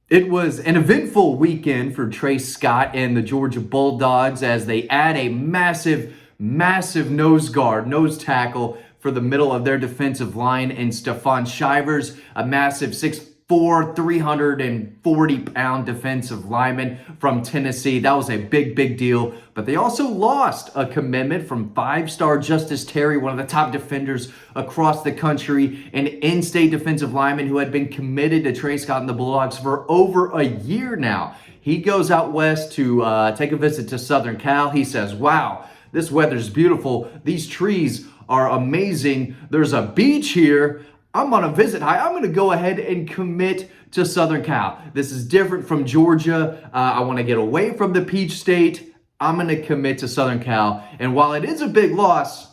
It was an eventful weekend for Trace Scott and the Georgia Bulldogs as they add a massive nose tackle for the middle of their defensive line in Stephon Shivers, a massive 6'4", 340-pound defensive lineman from Tennessee. That was a big deal. But they also lost a commitment from five-star Justice Terry, one of the top defenders across the country, an in-state defensive lineman who had been committed to Trace Scott and the Bulldogs for over a year now. He goes out west to take a visit to Southern Cal. He says, wow, this weather's beautiful. These trees are amazing. There's a beach here. I'm on a visit high. I'm going to go ahead and commit to Southern Cal. This is different from Georgia. I want to get away from the Peach State. I'm going to commit to Southern Cal. And while it is a big loss,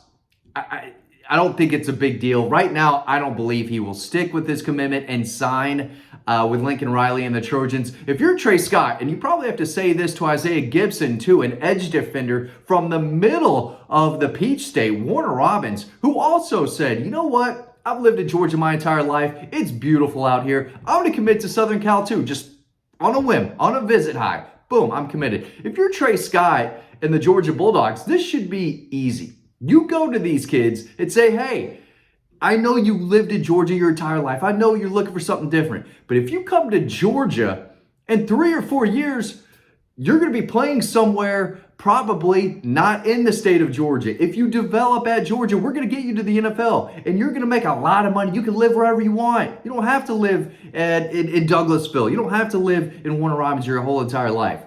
I don't think it's a big deal. Right now, I don't believe he will stick with his commitment and sign with Lincoln Riley and the Trojans. If you're Trey Scott, and you probably have to say this to Isaiah Gibson too, an edge defender from the middle of the Peach State, Warner Robbins, who also said, you know what? I've lived in Georgia my entire life. It's beautiful out here. I'm going to commit to Southern Cal too, just on a whim, on a visit high. Boom, I'm committed. If you're Trey Scott and the Georgia Bulldogs, this should be easy. You go to these kids and say, hey, I know you lived in Georgia your entire life. I know you're looking for something different. But if you come to Georgia in 3 or 4 years, you're going to be playing somewhere probably not in the state of Georgia. If you develop at Georgia, we're going to get you to the NFL, and you're going to make a lot of money. You can live wherever you want. You don't have to live in Douglasville. You don't have to live in Warner Robins your whole entire life.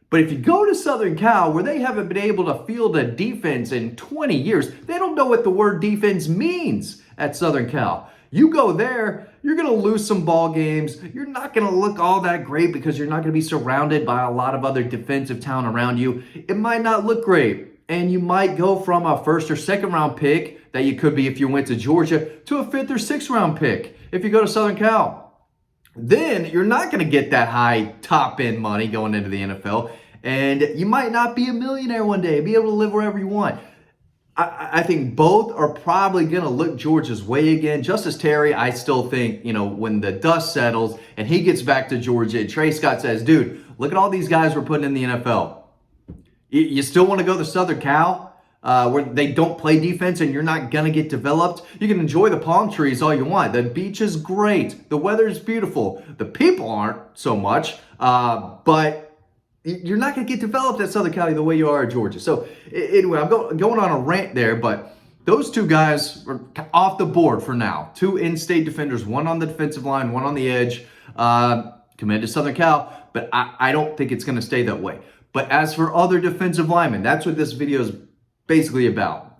But if you go to Southern Cal, where they haven't been able to field a defense in 20 years, they don't know what the word defense means at Southern Cal. You go there, you're going to lose some ball games. You're not going to look all that great because you're not going to be surrounded by a lot of other defensive talent around you. It might not look great. And you might go from a first or second round pick that you could be if you went to Georgia to a fifth or sixth round pick if you go to Southern Cal. Then you're not going to get that high top end money going into the NFL. And you might not be a millionaire one day, be able to live wherever you want. I think both are probably going to look Georgia's way again. Justice Terry, I still think, when the dust settles and he gets back to Georgia, and Trey Scott says, dude, look at all these guys we're putting in the NFL. You still want to go to Southern Cal where they don't play defense and you're not going to get developed? You can enjoy the palm trees all you want. The beach is great. The weather is beautiful. The people aren't so much, but you're not going to get developed at Southern Cal the way you are at Georgia. So anyway, I'm going on a rant there, but those two guys are off the board for now. Two in-state defenders, one on the defensive line, one on the edge, committed to Southern Cal, but I don't think it's going to stay that way. But as for other defensive linemen, that's what this video is basically about.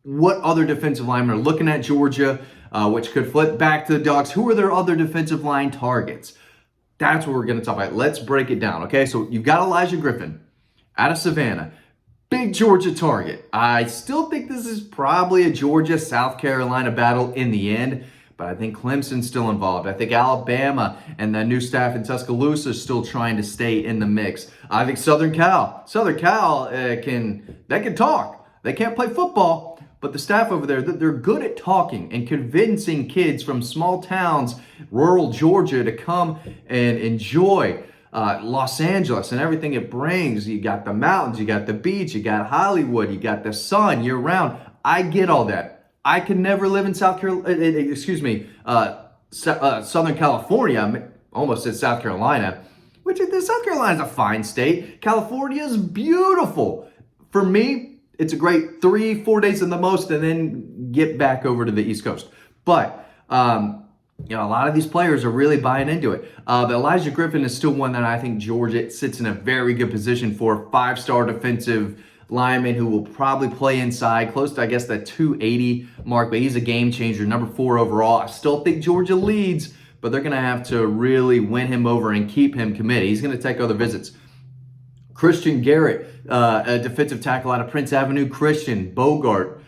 What other defensive linemen are looking at Georgia, which could flip back to the Dogs. Who are their other defensive line targets? That's what we're going to talk about. Let's break it down, okay? So you've got Elijah Griffin out of Savannah. Big Georgia target. I still think this is probably a Georgia-South Carolina battle in the end, but I think Clemson's still involved. I think Alabama and the new staff in Tuscaloosa are still trying to stay in the mix. I think Southern Cal can talk. They can't play football, but the staff over there, they're good at talking and convincing kids from small towns, rural Georgia, to come and enjoy Los Angeles and everything it brings. You got the mountains, you got the beach, you got Hollywood, you got the sun year round. I get all that. I can never live in Southern California. I almost said South Carolina, which South Carolina is a fine state. California is beautiful. For me, it's a great 3-4 days in the most, and then get back over to the East Coast. But, a lot of these players are really buying into it. But Elijah Griffin is still one that I think Georgia sits in a very good position for. 5-star defensive lineman who will probably play inside, close to, I guess, that 280 mark. But he's a game changer, number 4 overall. I still think Georgia leads, but they're going to have to really win him over and keep him committed. He's going to take other visits. Christian Garrett, a defensive tackle out of Prince Avenue Christian. Bogart,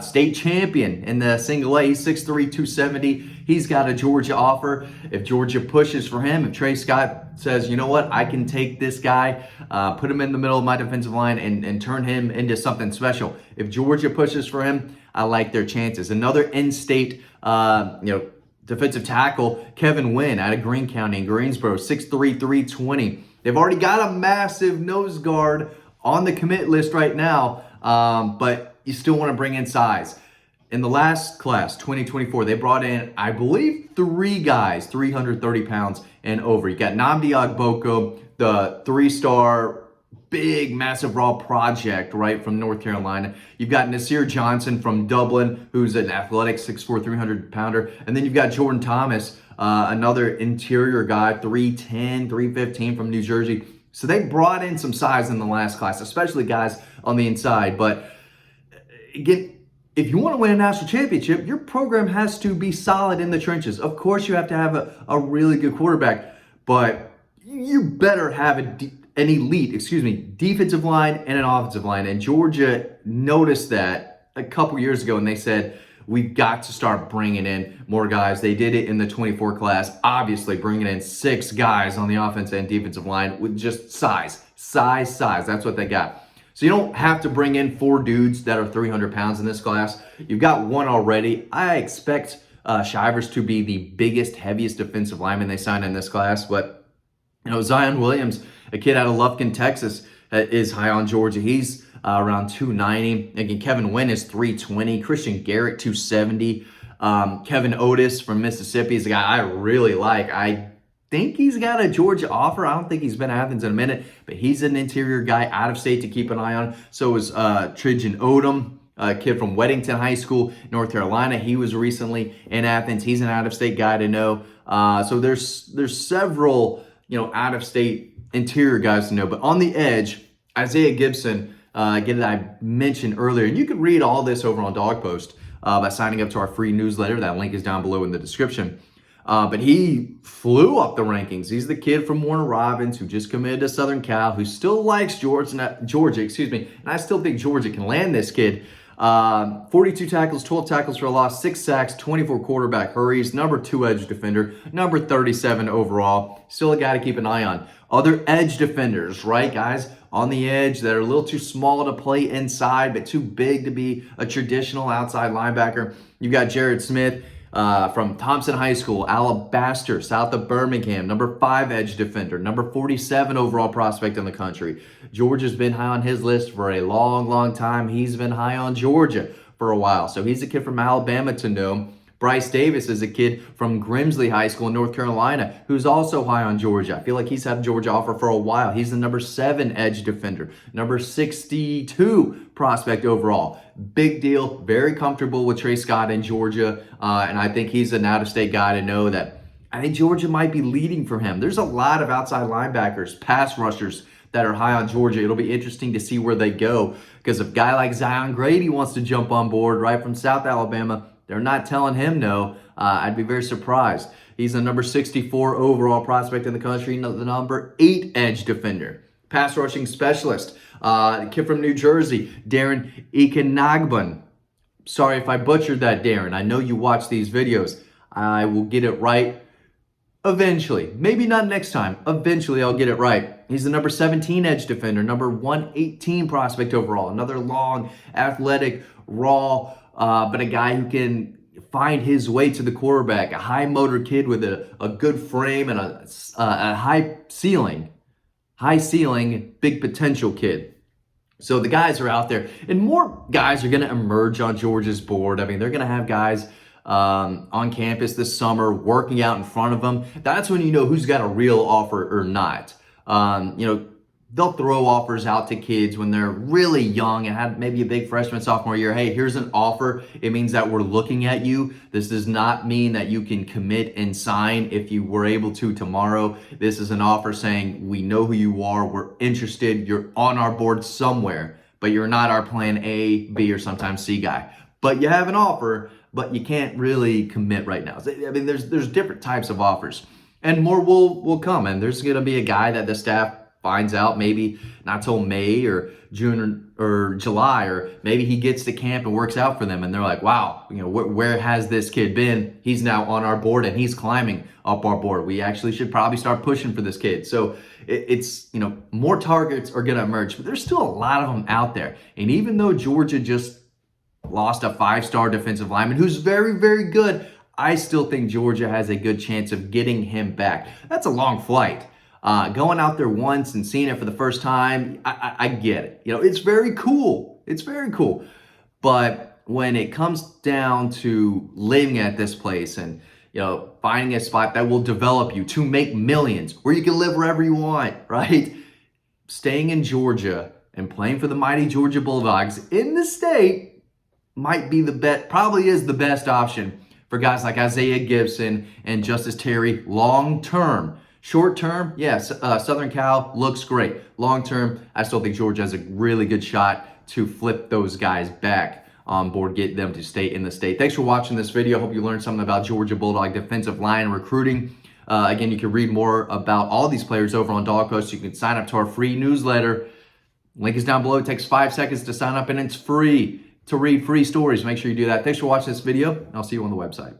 state champion in the single A. He's 6'3", 270. He's got a Georgia offer. If Georgia pushes for him, if Trey Scott says, you know what, I can take this guy, put him in the middle of my defensive line and turn him into something special. If Georgia pushes for him, I like their chances. Another in-state, Defensive tackle Kevin Wynn out of Greene County in Greensboro, 6'3", 320. They've already got a massive nose guard on the commit list right now, but you still want to bring in size. In the last class, 2024, they brought in, I believe, 3 guys, 330 pounds and over. You got Nnamdi Ogboko, the 3-star big, massive raw project, right, from North Carolina. You've got Nasir Johnson from Dublin, who's an athletic 6'4", 300-pounder. And then you've got Jordan Thomas, another interior guy, 310, 315 from New Jersey. So they brought in some size in the last class, especially guys on the inside. But again, if you want to win a national championship, your program has to be solid in the trenches. Of course, you have to have a really good quarterback, but you better have an elite, defensive line and an offensive line. And Georgia noticed that a couple years ago, and they said, we've got to start bringing in more guys. They did it in the 24 class, obviously bringing in 6 guys on the offense and defensive line with just size. That's what they got. So you don't have to bring in 4 dudes that are 300 pounds in this class. You've got 1 already. I expect Shivers to be the biggest, heaviest defensive lineman they signed in this class. But, Zion Williams, a kid out of Lufkin, Texas, is high on Georgia. He's around 290. Again, Kevin Wynn is 320. Christian Garrett, 270. Kevin Otis from Mississippi is a guy I really like. I think he's got a Georgia offer. I don't think he's been to Athens in a minute, but he's an interior guy out of state to keep an eye on. So is Tridgen Odom, a kid from Weddington High School, North Carolina. He was recently in Athens. He's an out-of-state guy to know. So there's several, out-of-state interior guys to know. But on the edge, Isaiah Gibson, again, that I mentioned earlier, and you can read all this over on Dawg Post by signing up to our free newsletter. That link is down below in the description. But he flew up the rankings. He's the kid from Warner Robins who just committed to Southern Cal, who still likes Georgia, and I still think Georgia can land this kid. 42 tackles, 12 tackles for a loss, 6 sacks, 24 quarterback hurries, number 2 edge defender, number 37 overall. Still a guy to keep an eye on. Other edge defenders, right, guys, on the edge that are a little too small to play inside, but too big to be a traditional outside linebacker. You've got Jared Smith from Thompson High School, Alabaster, south of Birmingham, number 5 edge defender, number 47 overall prospect in the country. Georgia's been high on his list for a long, long time. He's been high on Georgia for a while. So he's a kid from Alabama to know. Bryce Davis is a kid from Grimsley High School in North Carolina who's also high on Georgia. I feel like he's had a Georgia offer for a while. He's the number 7 edge defender, number 62 prospect overall. Big deal, very comfortable with Trey Scott in Georgia, and I think he's an out-of-state guy to know that I think Georgia might be leading for him. There's a lot of outside linebackers, pass rushers that are high on Georgia. It'll be interesting to see where they go because if a guy like Zion Grady wants to jump on board right from South Alabama, they're not telling him no. I'd be very surprised. He's the number 64 overall prospect in the country, the number 8 edge defender. Pass rushing specialist, kid from New Jersey, Darren Ekenagban. Sorry if I butchered that, Darren. I know you watch these videos. I will get it right eventually. Maybe not next time. Eventually, I'll get it right. He's the number 17 edge defender, number 118 prospect overall. Another long, athletic, raw, but a guy who can find his way to the quarterback, a high motor kid with a good frame and a high ceiling, big potential kid. So the guys are out there, and more guys are going to emerge on Georgia's board. I mean, they're going to have guys on campus this summer working out in front of them. That's when you know who's got a real offer or not. They'll throw offers out to kids when they're really young and have maybe a big freshman, sophomore year. Hey, here's an offer. It means that we're looking at you. This does not mean that you can commit and sign if you were able to tomorrow. This is an offer saying we know who you are. We're interested. You're on our board somewhere, but you're not our plan A, B, or sometimes C guy. But you have an offer, but you can't really commit right now. I mean, there's different types of offers, and more will come. And there's going to be a guy that the staff finds out maybe not till May or June or July, or maybe he gets to camp and works out for them and they're like, wow, where has this kid been? He's now on our board and he's climbing up our board. We actually should probably start pushing for this kid. So it's more targets are going to emerge, but there's still a lot of them out there. And even though Georgia just lost a 5-star defensive lineman who's very, very good, I still think Georgia has a good chance of getting him back. That's a long flight. Going out there once and seeing it for the first time, I get it. You know, it's very cool. It's very cool. But when it comes down to living at this place and, you know, finding a spot that will develop you to make millions, where you can live wherever you want, right? Staying in Georgia and playing for the mighty Georgia Bulldogs in the state might be the best, probably is the best option for guys like Isaiah Gibson and Justice Terry long term. Short term, yes, Southern Cal looks great. Long term, I still think Georgia has a really good shot to flip those guys back on board, get them to stay in the state. Thanks for watching this video. Hope you learned something about Georgia Bulldog defensive line recruiting. Again, you can read more about all these players over on Dawg Post. You can sign up to our free newsletter. Link is down below. It takes 5 seconds to sign up, and it's free to read free stories. Make sure you do that. Thanks for watching this video, and I'll see you on the website.